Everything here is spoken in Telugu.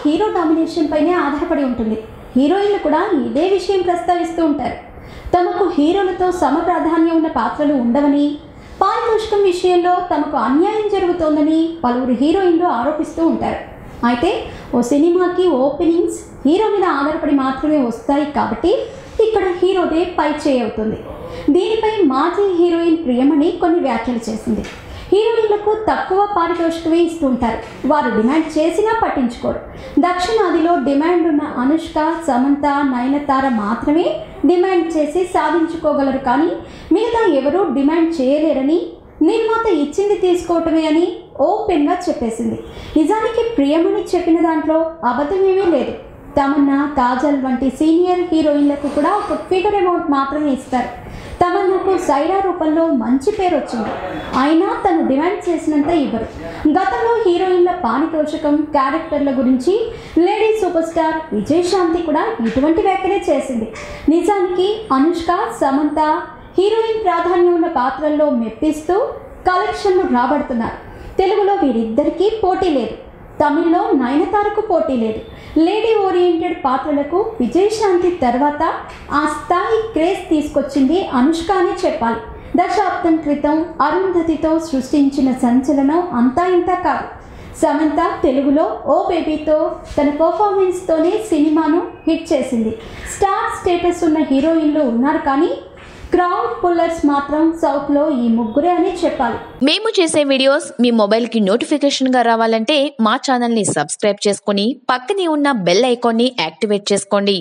హీరో డామినేషన్ పైనే ఆధారపడి ఉంటుంది. హీరోయిన్లు కూడా ఇదే విషయం ప్రస్తావిస్తూ ఉంటారు. తమకు హీరోలతో సమప్రాధాన్యం ఉన్న పాత్రలు ఉండవని, పారితోషికం విషయంలో తమకు అన్యాయం జరుగుతోందని పలువురు హీరోయిన్లు ఆరోపిస్తూ ఉంటారు. అయితే ఓ సినిమాకి ఓపెనింగ్స్ హీరో మీద ఆధారపడి మాత్రమే వస్తాయి కాబట్టి ఇక్కడ హీరోదే పై చేయి అవుతుంది. దీనిపై మాజీ హీరోయిన్ ప్రియమణి కొన్ని వ్యాఖ్యలు చేసింది. హీరోయిన్లకు తక్కువ పారితోషికమే ఇస్తుంటారు, వారు డిమాండ్ చేసినా పట్టించుకోరు. దక్షిణాదిలో డిమాండ్ ఉన్న అనుష్క, సమంత, నయనతార మాత్రమే డిమాండ్ చేసి సాధించుకోగలరు, కానీ మిగతా ఎవరూ డిమాండ్ చేయలేరని, నిర్మాత ఇచ్చింది తీసుకోవటమే అని ఓపెన్గా చెప్పేసింది. నిజానికి ప్రియమణి చెప్పిన దాంట్లో అబద్ధమేమీ లేదు. తమన్నా, కాజల్ వంటి సీనియర్ హీరోయిన్లకు కూడా ఒక ఫిగర్ అమౌంట్ మాత్రమే ఇస్తారు. తమన్నాకు సైరా రూపంలో మంచి పేరు వచ్చింది, అయినా తను డిమాండ్ చేసినంత ఇవ్వరు. గతంలో హీరోయిన్ల పారితోషికం, క్యారెక్టర్ల గురించి లేడీ సూపర్ స్టార్ విజయశాంతి కూడా ఇటువంటి వ్యాఖ్యలే చేసింది. నిజానికి అనుష్క, సమంత హీరోయిన్ ప్రాధాన్యం ఉన్న పాత్రల్లో మెప్పిస్తూ కలెక్షన్లు రాబడుతున్నారు. తెలుగులో వీరిద్దరికీ పోటీ లేదు, తమిళ్లో నయనతారకు పోటీ లేదు. లేడీ ఓరియంటెడ్ పాత్రలకు విజయశాంతి తర్వాత ఆ స్థాయి క్రేజ్ తీసుకొచ్చింది అనుష్క అనే చెప్పాలి. దశాబ్దం క్రితం అరుంధతితో సృష్టించిన సంచలనం అంతా ఇంతా కాదు. సమంత తెలుగులో ఓ బేబీతో తన పర్ఫార్మెన్స్తోనే సినిమాను హిట్ చేసింది. స్టార్ స్టేటస్ ఉన్న హీరోయిన్లు ఉన్నారు, కానీ క్రౌడ్ పుల్లర్స్ మాత్రం సౌత్లో ఈ ముగ్గురే అని చెప్పాలి. మేము చేసే వీడియోస్ మీ మొబైల్కి నోటిఫికేషన్గా రావాలంటే మా ఛానల్ని సబ్స్క్రైబ్ చేసుకుని పక్కనే ఉన్న బెల్ ఐకాన్ని యాక్టివేట్ చేసుకోండి.